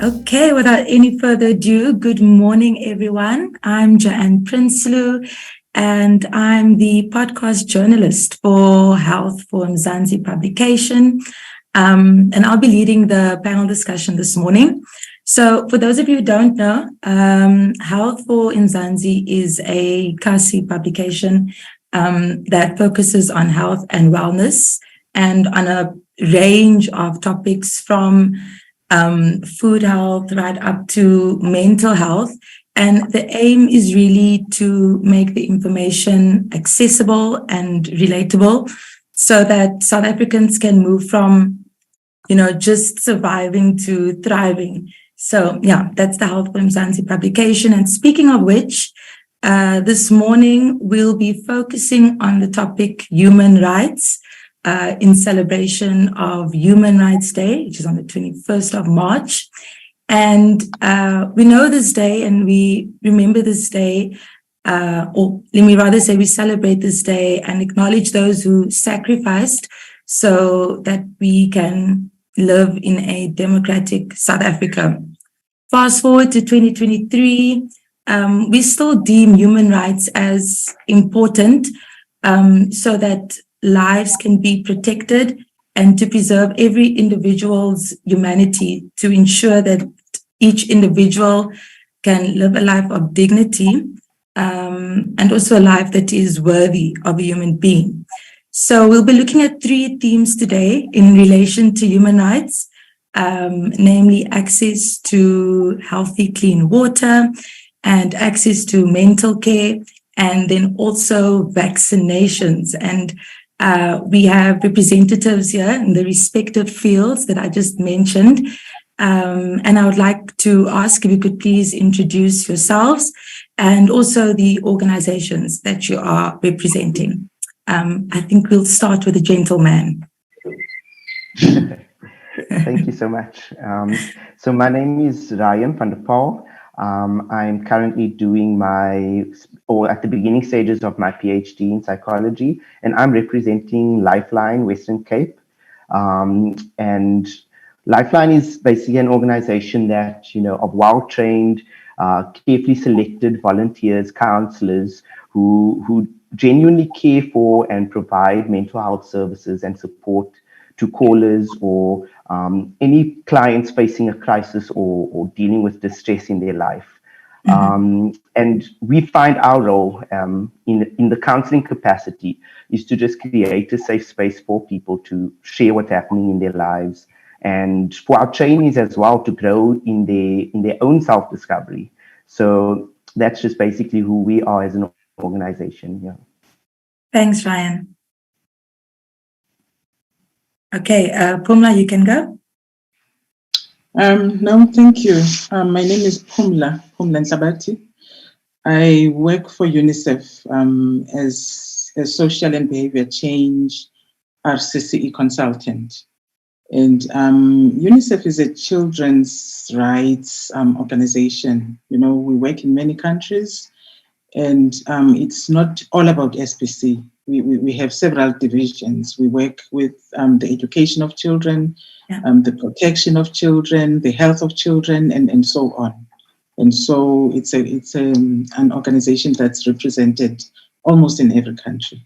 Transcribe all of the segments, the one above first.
Okay, without any further ado, good morning, everyone. I'm Prinsloo, and I'm the podcast journalist for Health for Mzansi publication. And I'll be leading the panel discussion this morning. So for those of you who don't know, Health for Mzansi is a Kasi publication that focuses on health and wellness and on a range of topics from food health right up to mental health. And the aim is really to make the information accessible and relatable so that South Africans can move from, just surviving to thriving. So yeah, that's the Health for Mzansi publication. And speaking of which, this morning we'll be focusing on the topic human rights. In celebration of Human Rights Day, which is on the 21st of March. And we know this day and we remember this day, or let me rather say we celebrate this day and acknowledge those who sacrificed so that we can live in a democratic South Africa. Fast forward to 2023, we still deem human rights as important so that lives can be protected and to preserve every individual's humanity, to ensure that each individual can live a life of dignity and also a life that is worthy of a human being. So we'll be looking at three themes today in relation to human rights, namely access to healthy, clean water and access to mental care, and then also vaccinations. And we have representatives here in the respective fields that I just mentioned. And I would like to ask if you could please introduce yourselves and also the organizations that you are representing. I think we'll start with the gentleman. Thank you so much. So my name is Ryan van der Paul. I'm currently doing at the beginning stages of my PhD in psychology, and I'm representing LifeLine Western Cape. And LifeLine is basically an organization that, of well-trained, carefully selected volunteers, counselors who genuinely care for and provide mental health services and support to callers or any clients facing a crisis or dealing with distress in their life. Mm-hmm. And we find our role in the counseling capacity is to just create a safe space for people to share what's happening in their lives, and for our trainees as well to grow in their own self-discovery. So that's just basically who we are as an organization. Yeah. Thanks, Ryan. Okay, Pumla, you can go. No, thank you. My name is Pumla Ntlabati. I work for UNICEF as a social and behavior change RCCE consultant. And UNICEF is a children's rights organization. We work in many countries, and it's not all about SPC. We have several divisions. We work with the education of children, the protection of children, the health of children, and so on. And so it's an organization that's represented almost in every country.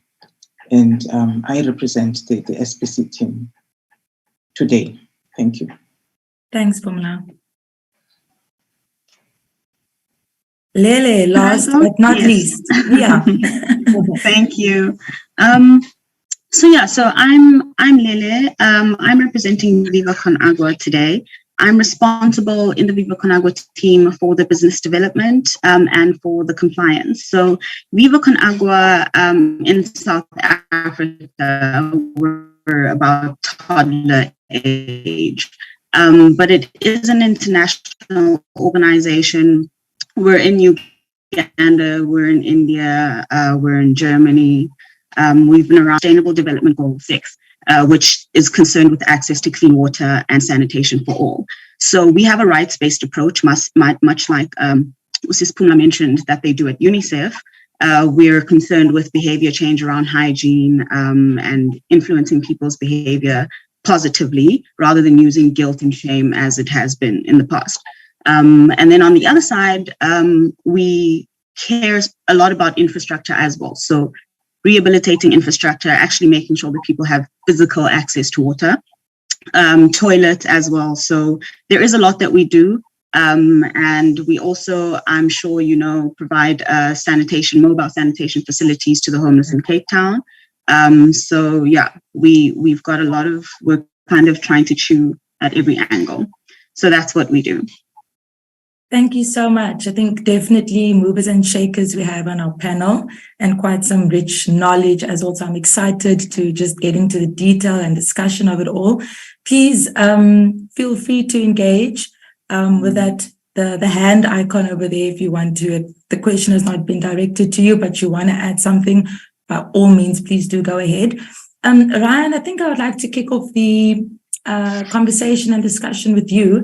And I represent the SPC team today. Thank you. Thanks, Pumla. Lele, last but not least. Yeah. Thank you. So I'm Lele. I'm representing Viva von Agua today. I'm responsible in the Viva von Agua team for the business development and for the compliance. So Viva von Agua in South Africa were about toddler age, but it is an international organization. We're in Uganda, we're in India, we're in Germany. We've been around Sustainable Development Goal 6, which is concerned with access to clean water and sanitation for all. So we have a rights-based approach, much like Sis Pumla mentioned that they do at UNICEF. We're concerned with behavior change around hygiene and influencing people's behavior positively rather than using guilt and shame as it has been in the past. And then on the other side, we care a lot about infrastructure as well. So rehabilitating infrastructure, actually making sure that people have physical access to water, toilet as well. So there is a lot that we do. And we also, I'm sure, provide mobile sanitation facilities to the homeless in Cape Town. So yeah, we've got a lot of, we're kind of trying to chew at every angle. So that's what we do. Thank you so much. I think definitely movers and shakers we have on our panel, and quite some rich knowledge as also. I'm excited to just get into the detail and discussion of it all. Please feel free to engage with that the hand icon over there if you want to. If the question has not been directed to you, but you want to add something, by all means, please do go ahead. Ryan, I think I would like to kick off the conversation and discussion with you.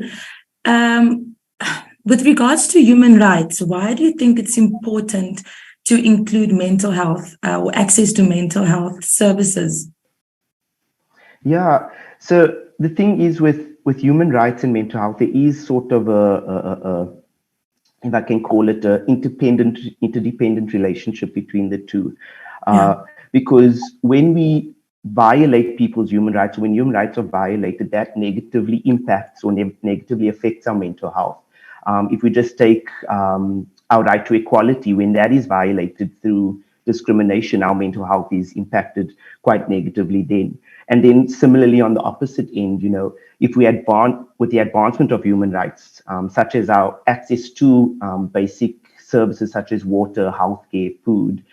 With regards to human rights, why do you think it's important to include mental health or access to mental health services? Yeah, so the thing is with human rights and mental health, there is sort of a if I can call it, a interdependent relationship between the two. Because when we violate people's human rights, when human rights are violated, that negatively impacts or negatively affects our mental health. If we just take our right to equality, when that is violated through discrimination, our mental health is impacted quite negatively then. And then similarly on the opposite end, if we with the advancement of human rights, such as our access to basic services such as water, healthcare, food,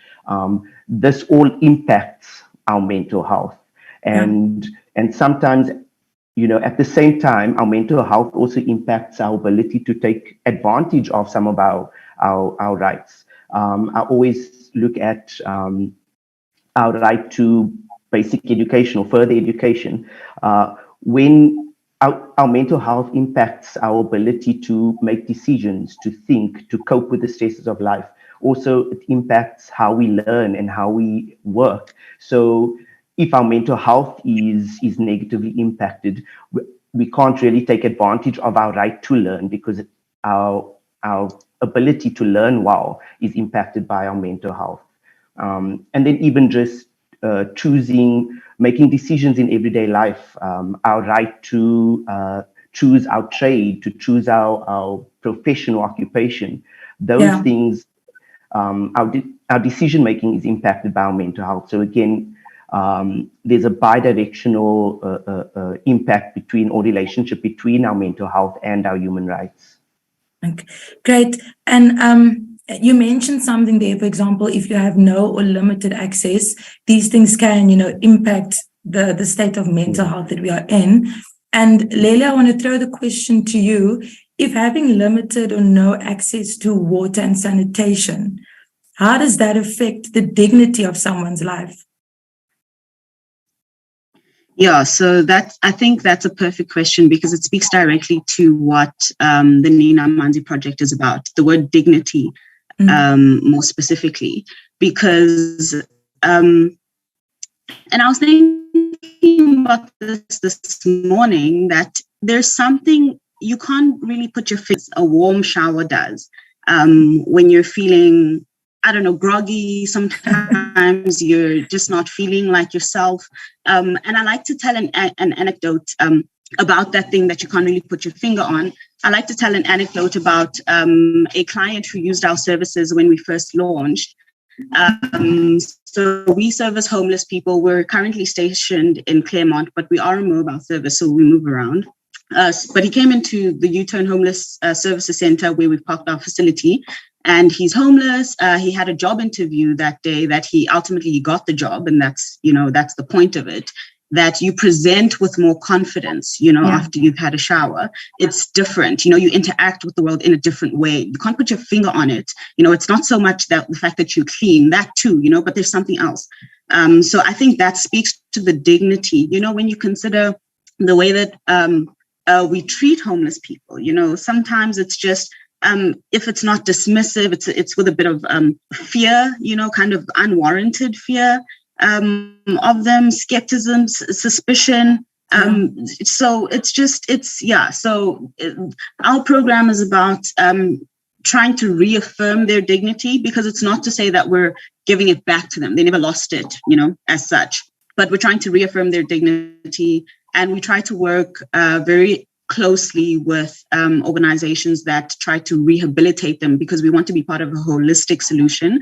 this all impacts our mental health. And sometimes, at the same time, our mental health also impacts our ability to take advantage of some of our rights. I always look at our right to basic education or further education. When our mental health impacts our ability to make decisions, to think, to cope with the stresses of life. Also, it impacts how we learn and how we work. So if our mental health is negatively impacted, we can't really take advantage of our right to learn, because our ability to learn well is impacted by our mental health. And then even just making decisions in everyday life, our right to choose our trade, to choose our professional occupation, those things, our decision making is impacted by our mental health. So again, there's a bidirectional impact or relationship between our mental health and our human rights. Okay, great. And you mentioned something there, for example, if you have no or limited access, these things can, impact the state of mental health that we are in. And Leila, I want to throw the question to you. If having limited or no access to water and sanitation, how does that affect the dignity of someone's life? Yeah, so I think that's a perfect question, because it speaks directly to what the Nina Mzansi project is about, the word dignity, more specifically, because, and I was thinking about this morning, that there's something you can't really put your face, a warm shower does, when you're feeling, I don't know, groggy. Sometimes you're just not feeling like yourself. And I like to tell an anecdote about that thing that you can't really put your finger on. I like to tell an anecdote about a client who used our services when we first launched. So we service homeless people. We're currently stationed in Claremont, but we are a mobile service, so we move around. But he came into the U-Turn Homeless Services Center where we parked our facility. And he's homeless. He had a job interview that day that he ultimately got the job. And that's the point of it, that you present with more confidence, after you've had a shower. It's different. You interact with the world in a different way. You can't put your finger on it. It's not so much that the fact that you clean, that too, but there's something else. So I think that speaks to the dignity, when you consider the way that we treat homeless people. Sometimes it's just, if it's not dismissive, it's with a bit of fear, kind of unwarranted fear of them, skepticism, suspicion. So our program is about trying to reaffirm their dignity, because it's not to say that we're giving it back to them. They never lost it, as such, but we're trying to reaffirm their dignity. And we try to work very closely with organizations that try to rehabilitate them, because we want to be part of a holistic solution.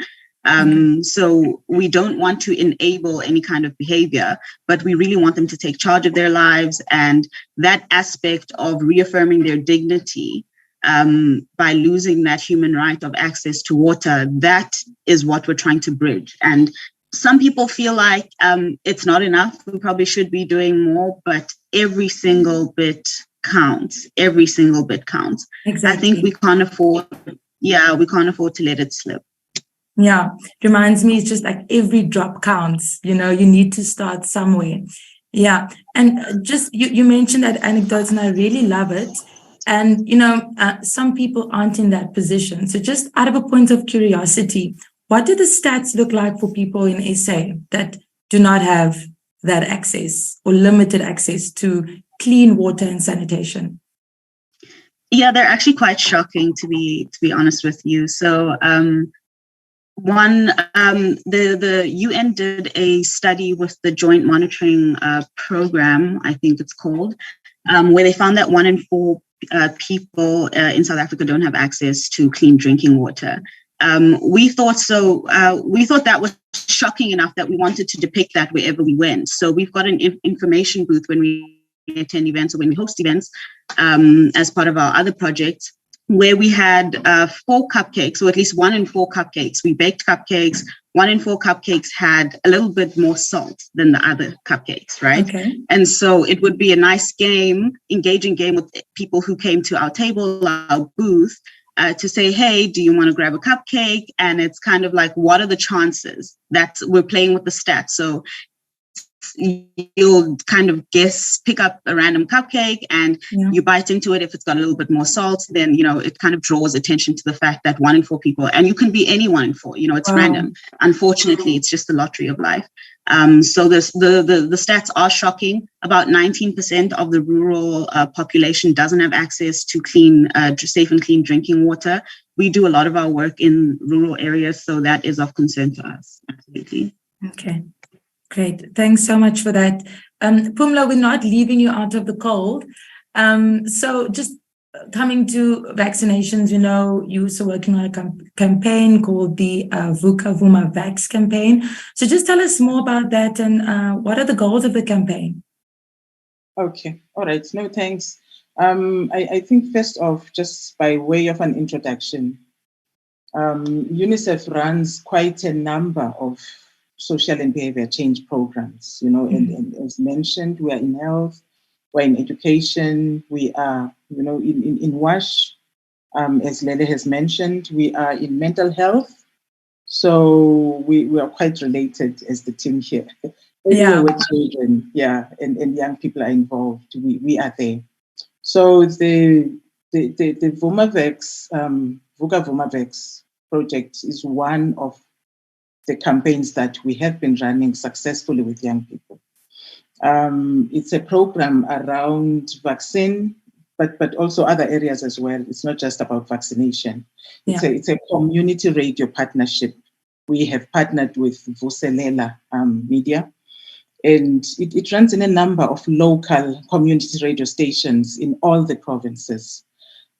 So we don't want to enable any kind of behavior, but we really want them to take charge of their lives. And that aspect of reaffirming their dignity by losing that human right of access to water, that is what we're trying to bridge. And some people feel like it's not enough. We probably should be doing more, but every single bit counts. Every single bit counts. Exactly. I think we can't afford to let it slip. Yeah, reminds me, it's just like every drop counts. You need to start somewhere. Yeah, and just you mentioned that anecdote, and I really love it. And some people aren't in that position. So just out of a point of curiosity, what do the stats look like for people in SA that do not have that access or limited access to clean water and sanitation? Yeah, they're actually quite shocking, to be honest with you. So the UN did a study with the Joint Monitoring Program, I think it's called, where they found that 1 in 4 people in South Africa don't have access to clean drinking water. We thought that was shocking enough that we wanted to depict that wherever we went. So we've got an information booth when we attend events or when we host events as part of our other projects, where we had 4 cupcakes, or at least 1 in 4 cupcakes. We baked cupcakes. 1 in 4 cupcakes had a little bit more salt than the other cupcakes, right? Okay. And so it would be a nice engaging game with people who came to our table, our booth, to say, hey, do you want to grab a cupcake? And it's kind of like, what are the chances? That we're playing with the stats. So you'll kind of pick up a random cupcake and you bite into it. If it's got a little bit more salt, then, it kind of draws attention to the fact that 1 in 4 people, and you can be any 1 in 4, it's random. Unfortunately, it's just the lottery of life. So the stats are shocking. About 19% of the rural population doesn't have access to safe and clean drinking water. We do a lot of our work in rural areas, so that is of concern to us. Absolutely. Okay. Great. Thanks so much for that. Pumla, we're not leaving you out of the cold. So just coming to vaccinations, you're also working on a campaign called the VUCA Vuma Vax campaign. So just tell us more about that and what are the goals of the campaign? Okay. All right. No, thanks. I think first off, just by way of an introduction, UNICEF runs quite a number of social and behavior change programs, and as mentioned, we are in health, we're in education, we are, in WASH, as Lele has mentioned, we are in mental health. So we are quite related as the team here. Anywhere where children, and young people are involved, we are there. So the VumaVax, VUCA VumaVax project is one of the campaigns that we have been running successfully with young people. It's a program around vaccine, but also other areas as well. It's not just about vaccination. It's a community radio partnership. We have partnered with Vuselela Media, and it runs in a number of local community radio stations in all the provinces.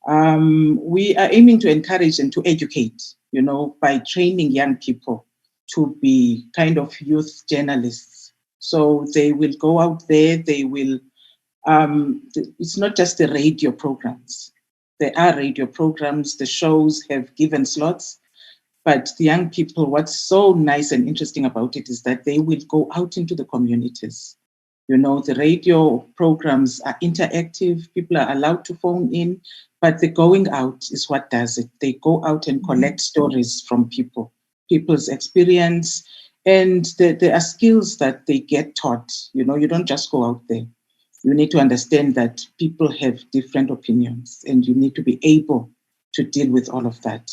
We are aiming to encourage and to educate, by training young people to be kind of youth journalists. So they will go out there, they will, it's not just the radio programs. There are radio programs, the shows have given slots, but the young people, what's so nice and interesting about it is that they will go out into the communities. The radio programs are interactive, people are allowed to phone in, but the going out is what does it. They go out and collect stories from people's experience, and there are skills that they get taught. You don't just go out there. You need to understand that people have different opinions, and you need to be able to deal with all of that.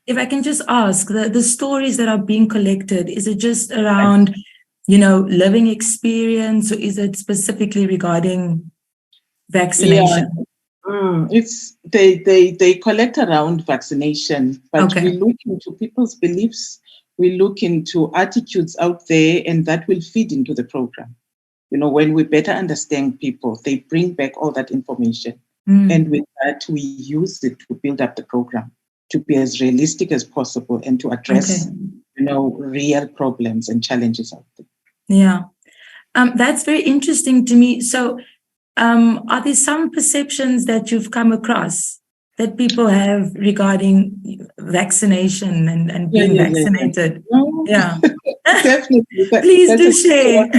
If I can just ask, the stories that are being collected, is it just around living experience, or is it specifically regarding vaccination? It's they collect around vaccination, but Okay. we look into people's beliefs, we look into attitudes out there, and that will feed into the program. When we better understand people, they bring back all that information. And with that, we use it to build up the program to be as realistic as possible and to address, real problems and challenges out there. Yeah. That's very interesting to me. So are there some perceptions that you've come across that people have regarding vaccination and being vaccinated? Yeah. Definitely. Please do share.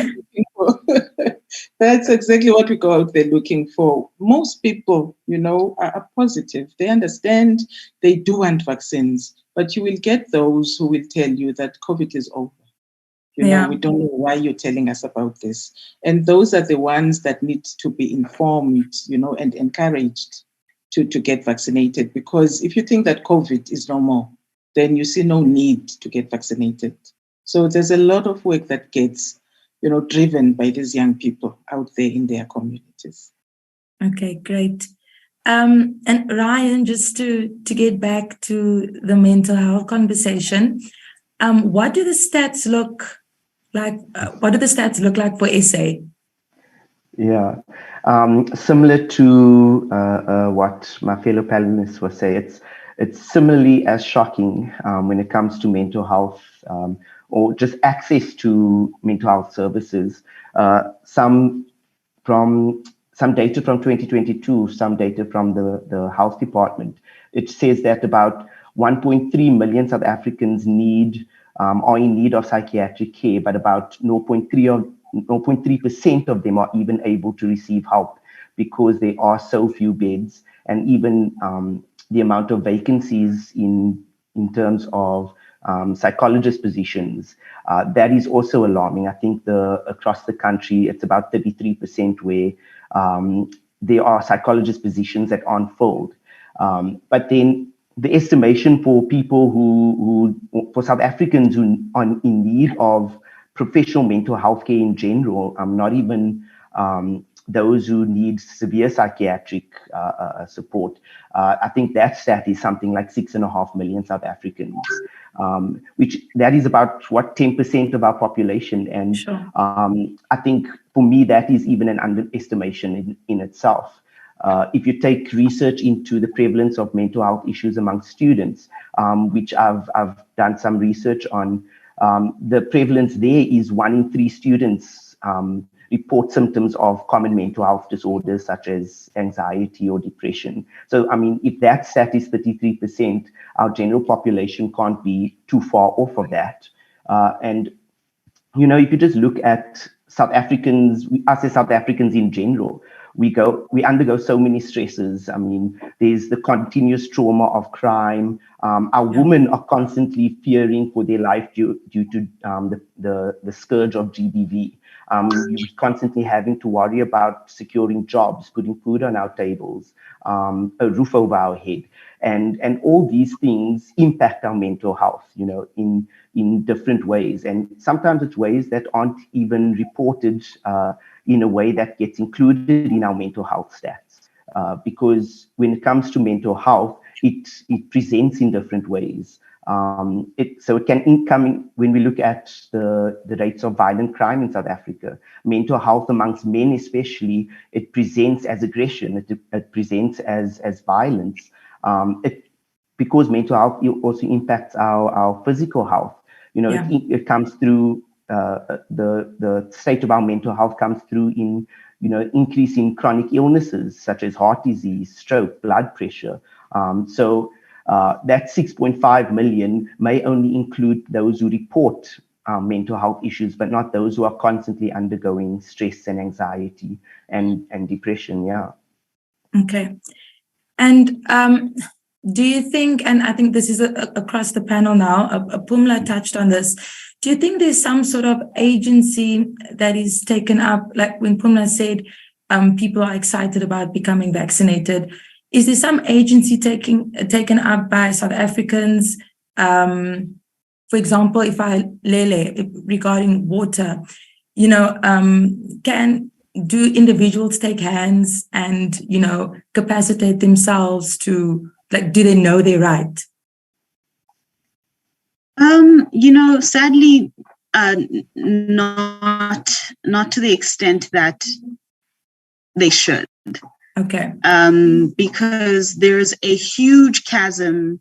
That's exactly what we go out there looking for. Most people, are positive. They understand, they do want vaccines, but you will get those who will tell you that COVID is over. We don't know why you're telling us about this. And those are the ones that need to be informed, and encouraged to get vaccinated. Because if you think that COVID is no more, then you see no need to get vaccinated. So there's a lot of work that gets, driven by these young people out there in their communities. Okay, great. And Ryan, just to get back to the mental health conversation, what do the stats look like? What do the stats look like for SA? Yeah, similar to what my fellow panelists were saying, it's similarly as shocking when it comes to mental health or just access to mental health services. Some data from 2022, some data from the health department. It says that about 1.3 million South Africans are in need of psychiatric care, but about 0.3% of them are even able to receive help because there are so few beds, and even the amount of vacancies in terms of psychologist positions, that is also alarming. I think across the country, it's about 33% where there are psychologist positions that aren't filled. But then the estimation for people for South Africans who are in need of professional mental health care in general, not even those who need severe psychiatric support. I think that stat is something like 6.5 million South Africans, which that is about 10% of our population. And sure. I think for me, that is even an underestimation in itself. If you take research into the prevalence of mental health issues among students, which I've done some research on, the prevalence there is 1 in 3 students report symptoms of common mental health disorders such as anxiety or depression. So, I mean, if that stat is 33%, our general population can't be too far off of that. And, if you just look at South Africans, us as South Africans in general, we undergo so many stresses. I mean, there's the continuous trauma of crime. Our women are constantly fearing for their life due to the scourge of GBV. We're constantly having to worry about securing jobs, putting food on our tables, a roof over our head, and all these things impact our mental health, in different ways. And sometimes it's ways that aren't even reported in a way that gets included in our mental health stats. Because when it comes to mental health, it presents in different ways. So it can income when we look at the rates of violent crime in South Africa, mental health amongst men especially, it presents as aggression, it presents as violence. Because mental health also impacts our physical health. It comes through the state of our mental health comes through in increase in chronic illnesses such as heart disease, stroke, blood pressure. So that 6.5 million may only include those who report mental health issues, but not those who are constantly undergoing stress and anxiety and depression. Yeah. Okay. And do you think, and I think this is across the panel now, Pumla touched on this, do you think there's some sort of agency that is taken up, like when Pumla said people are excited about becoming vaccinated, is there some agency taken up by South Africans for example, if I regarding water, do individuals take hands and, capacitate themselves to, do they know their right? Sadly, not to the extent that they should. Okay. Because there's a huge chasm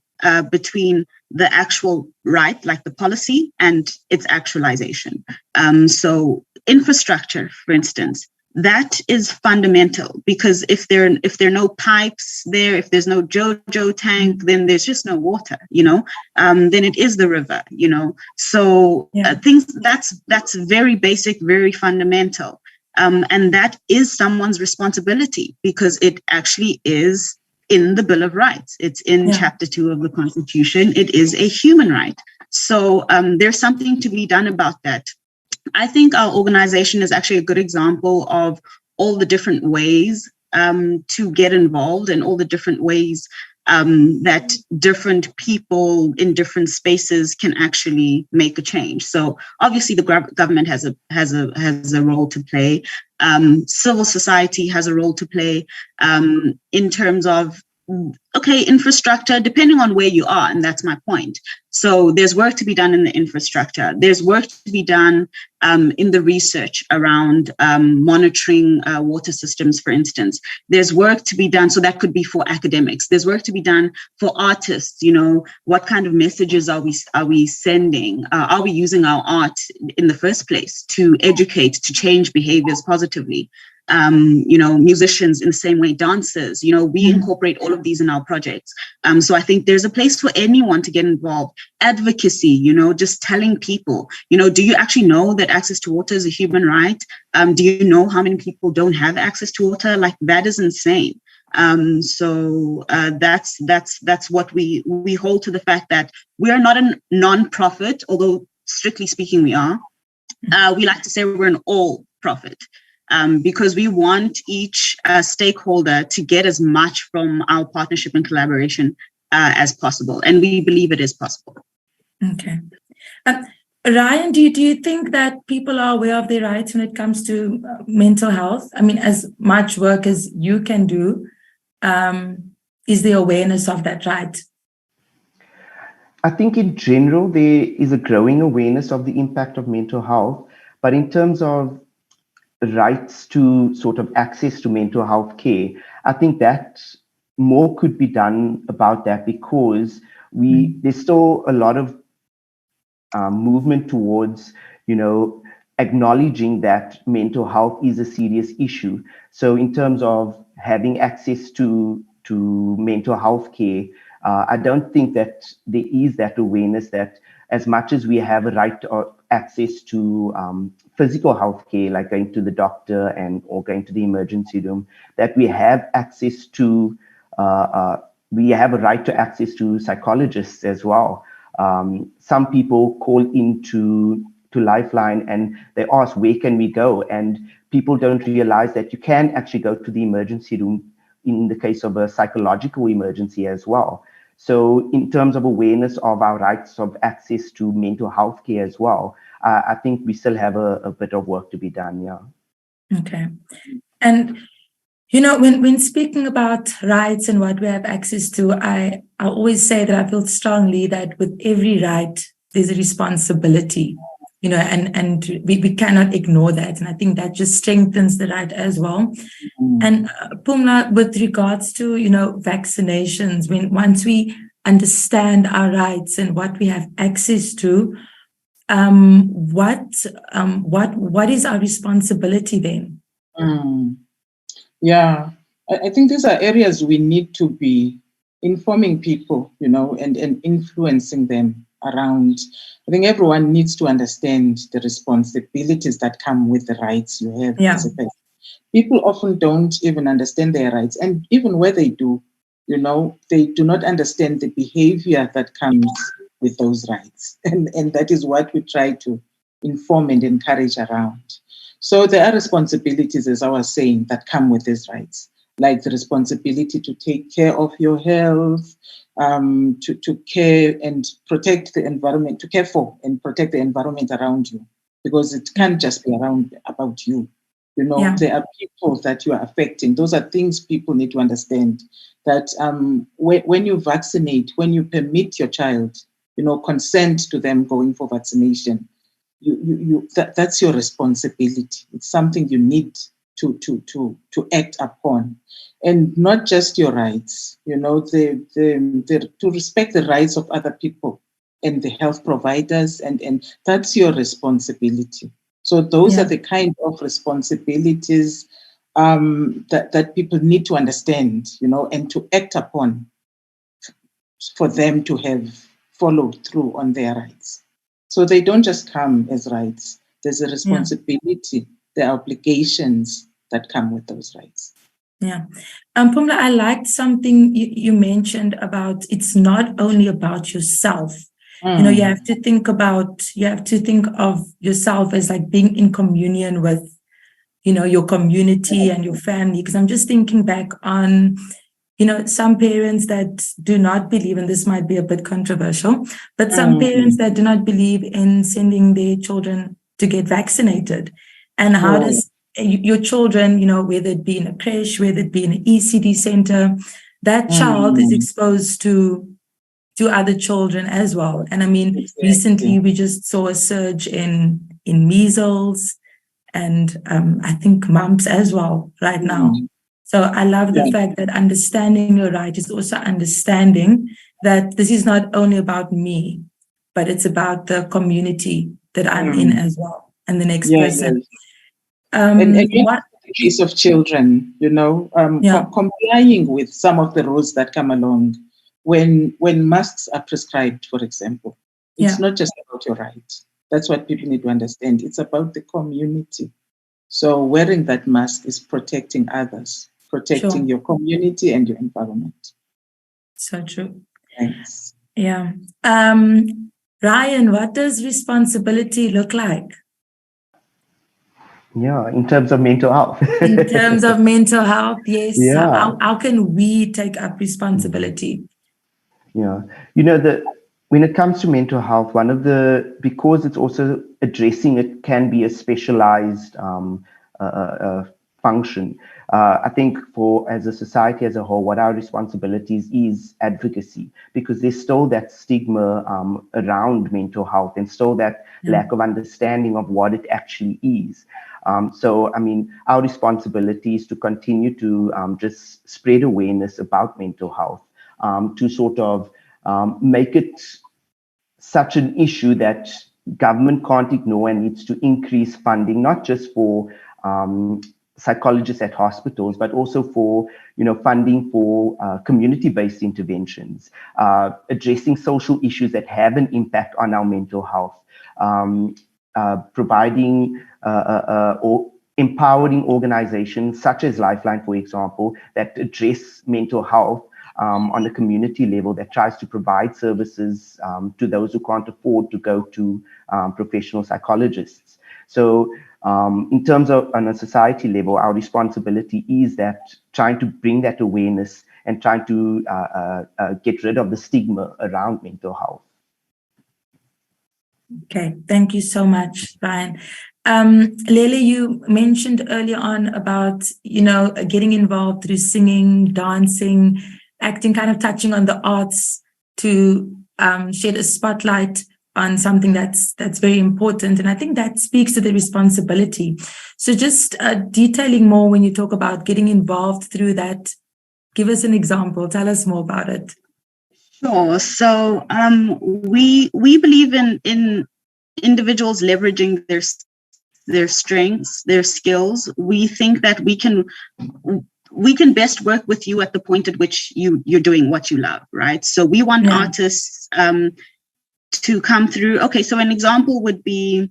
between the actual right, like the policy, and its actualization. So infrastructure, for instance, that is fundamental, because if there are no pipes there, if there's no JoJo tank, then there's just no water, then it is the river, So things that's very basic, very fundamental. And that is someone's responsibility, because it actually is in the Bill of Rights. It's in Chapter 2 of the Constitution. It is a human right. So there's something to be done about that. I think our organization is actually a good example of all the different ways to get involved, and all the different ways that different people in different spaces can actually make a change. So obviously the government has a role to play. Civil society has a role to play in terms of infrastructure, depending on where you are, and that's my point. So there's work to be done in the infrastructure. There's work to be done in the research around monitoring water systems, for instance. There's work to be done, so that could be for academics. There's work to be done for artists. What kind of messages are we sending? Are we using our art in the first place to educate, to change behaviors positively? Musicians in the same way, dancers, we incorporate all of these in our projects. So I think there's a place for anyone to get involved. Advocacy, just telling people, do you actually know that access to water is a human right? Do you know how many people don't have access to water? Like, that is insane. So that's what we hold to, the fact that we are not a non-profit, although strictly speaking we are. We like to say we're an all-profit. Because we want each stakeholder to get as much from our partnership and collaboration as possible. And we believe it is possible. Okay. Ryan, do you think that people are aware of their rights when it comes to mental health? I mean, as much work as you can do, is there awareness of that right? I think in general, there is a growing awareness of the impact of mental health. But in terms of rights to sort of access to mental health care, I think that more could be done about that, because there's still a lot of movement towards, acknowledging that mental health is a serious issue. So in terms of having access to mental health care, I don't think that there is that awareness that as much as we have a right to access to physical health care, like going to the doctor or going to the emergency room, that we have access to, we have a right to access to psychologists as well. Some people call into LifeLine and they ask, where can we go? And people don't realize that you can actually go to the emergency room in the case of a psychological emergency as well. So in terms of awareness of our rights of access to mental health care as well, I think we still have a bit of work to be done, yeah. Okay. And, when speaking about rights and what we have access to, I always say that I feel strongly that with every right, there's a responsibility, and we cannot ignore that. And I think that just strengthens the right as well. And Pumla, with regards to, vaccinations, once we understand our rights and what we have access to, what is our responsibility then? Yeah, I think these are areas we need to be informing people, and influencing them around. I think everyone needs to understand the responsibilities that come with the rights you have as a person. People often don't even understand their rights, and even where they do, they do not understand the behavior that comes with those rights. And that is what we try to inform and encourage around. So there are responsibilities, as I was saying, that come with these rights, like the responsibility to take care of your health, to care and protect the environment, to care for and protect the environment around you, because it can't just be about you. There are people that you are affecting. Those are things people need to understand, that when you vaccinate, when you permit your child, consent to them going for vaccination, that's your responsibility. It's something you need to act upon, and not just your rights. To respect the rights of other people and the health providers, and that's your responsibility. So those are the kind of responsibilities that people need to understand, and to act upon, for them to have followed through on their rights. So they don't just come as rights. There's a responsibility, there are obligations that come with those rights. Yeah. Pumla, I liked something you mentioned about it's not only about yourself. You have to think of yourself as like being in communion with, your community and your family. Because I'm just thinking back on, some parents that do not believe, and this might be a bit controversial, but some parents that do not believe in sending their children to get vaccinated. And how does your children, whether it be in a creche, whether it be in an ECD center, that child is exposed to other children as well. And I mean, recently we just saw a surge in measles and I think mumps as well right now. So I love the fact that understanding your right is also understanding that this is not only about me, but it's about the community that I'm in as well, and the next person. And what the case of children, complying with some of the rules that come along when masks are prescribed, for example, it's not just about your right. That's what people need to understand. It's about the community. So wearing that mask is protecting others, protecting your community and your environment. So true. Thanks. Yeah. Ryan, what does responsibility look like? Yeah, in terms of mental health. In terms of mental health, yes. Yeah. How can we take up responsibility? Yeah. When it comes to mental health, because it's also addressing it can be a specialized function. I think as a society as a whole, what our responsibilities is advocacy, because there's still that stigma around mental health and still that lack of understanding of what it actually is. So, I mean, our responsibility is to continue to just spread awareness about mental health, to sort of make it such an issue that government can't ignore and needs to increase funding, not just for psychologists at hospitals, but also for, funding for community-based interventions, addressing social issues that have an impact on our mental health, providing or empowering organizations such as LifeLine, for example, that address mental health on a community level, that tries to provide services to those who can't afford to go to professional psychologists. So in terms of on a society level, our responsibility is that trying to bring that awareness and trying to get rid of the stigma around mental health. Okay, thank you so much, Ryan. Lele, you mentioned earlier on about, getting involved through singing, dancing, acting, kind of touching on the arts to shed a spotlight on something that's very important. And I think that speaks to the responsibility. So just detailing more when you talk about getting involved through that, give us an example, tell us more about it. Sure. So we believe in individuals leveraging their strengths, their skills. We think that we can best work with you at the point at which you're doing what you love, right? So we want artists to come through. Okay, so an example would be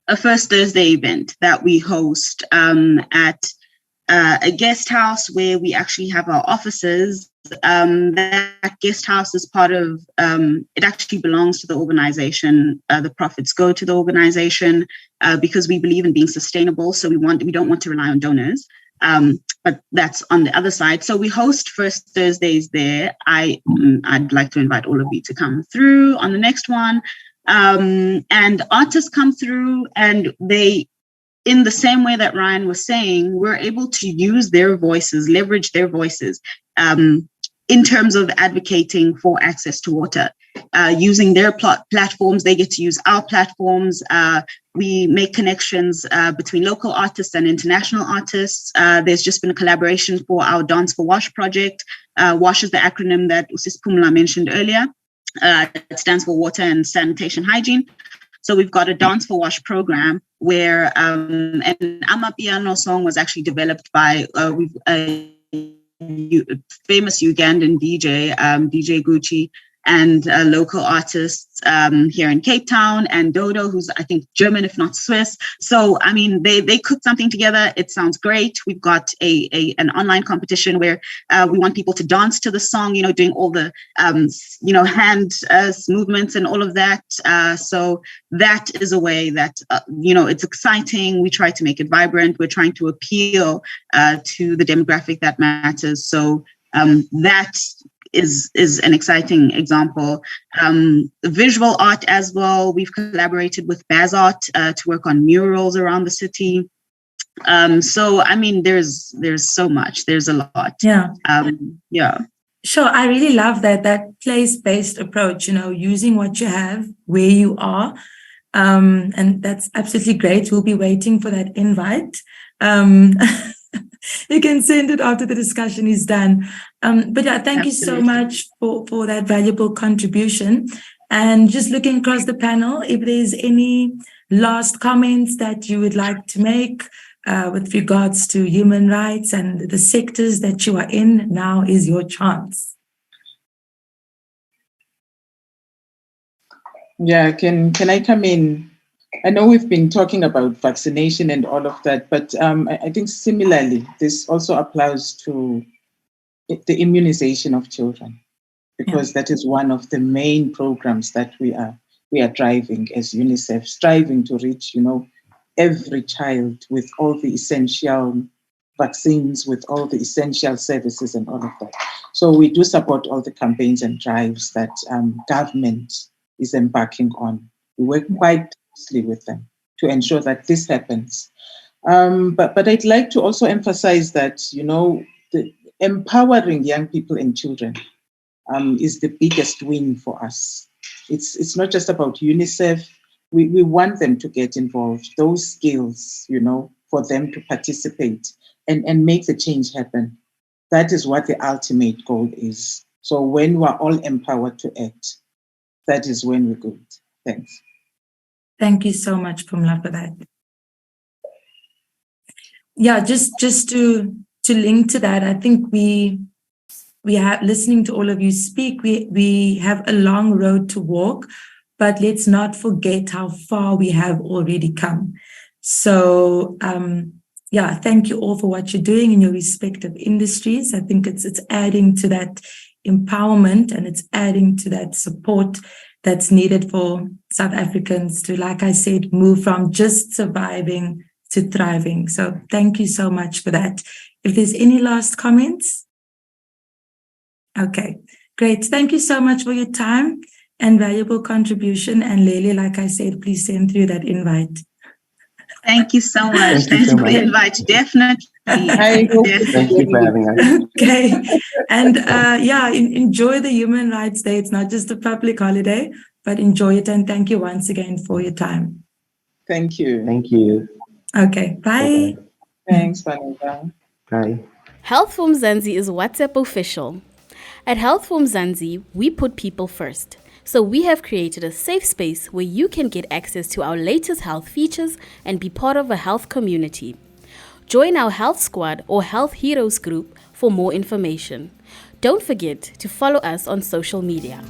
a First Thursday event that we host at a guest house where we actually have our offices. That guest house is part of, it actually belongs to the organization. The profits go to the organization because we believe in being sustainable. So we don't want to rely on donors. But that's on the other side. So we host First Thursdays there. I'd like to invite all of you to come through on the next one. And artists come through, and they, in the same way that Ryan was saying, we're able to use their voices, leverage their voices in terms of advocating for access to water. Using their platforms, they get to use our platforms. We make connections between local artists and international artists. There's just been a collaboration for our Dance for Wash project. WASH is the acronym that Usis Pumla mentioned earlier. It stands for Water and Sanitation Hygiene. So we've got a Dance for Wash program where an Amapiano song was actually developed by a famous Ugandan DJ, DJ Gucci, and local artists here in Cape Town, and Dodo, who's I think German, if not Swiss. So, I mean, they cooked something together. It sounds great. We've got an online competition where we want people to dance to the song, doing all the, hand movements and all of that. So that is a way that, it's exciting. We try to make it vibrant. We're trying to appeal to the demographic that matters. So that is an exciting example. Visual art as well. We've collaborated with Baz Art to work on murals around the city. So I mean, there's so much. There's a lot. Yeah. Yeah. Sure. I really love that place-based approach, using what you have where you are. And that's absolutely great. We'll be waiting for that invite. You can send it after the discussion is done. But yeah, thank you so much for that valuable contribution. And just looking across the panel, if there's any last comments that you would like to make with regards to human rights and the sectors that you are in, now is your chance. Yeah, can I come in? I know we've been talking about vaccination and all of that, but I think similarly, this also applies to the immunization of children, because that is one of the main programs that we are driving as UNICEF, striving to reach, every child with all the essential vaccines, with all the essential services and all of that. So we do support all the campaigns and drives that government is embarking on. We work quite closely with them to ensure that this happens. But I'd like to also emphasize that, empowering young people and children is the biggest win for us. It's not just about UNICEF. We want them to get involved, those skills, for them to participate and make the change happen. That is what the ultimate goal is. So when we're all empowered to act, that is when we're good. Thanks. Thank you so much, Pumla, for that. Yeah, just to link to that, I think we have, listening to all of you speak, we have a long road to walk, but let's not forget how far we have already come. So, thank you all for what you're doing in your respective industries. I think it's adding to that empowerment, and it's adding to that support that's needed for South Africans to, like I said, move from just surviving to thriving. So thank you so much for that. If there's any last comments? Okay, great. Thank you so much for your time and valuable contribution. And Lele, like I said, please send through that invite. Thank you so much. Thanks for the invite. Definitely. Thank you for having us. Okay. And enjoy the Human Rights Day. It's not just a public holiday, but enjoy it. And thank you once again for your time. Thank you. Thank you. Okay. Bye. Thanks, Vanessa. Bye. Health for Mzansi is WhatsApp official. At Health for Mzansi, we put people first. So we have created a safe space where you can get access to our latest health features and be part of a health community. Join our Health Squad or Health Heroes group for more information. Don't forget to follow us on social media.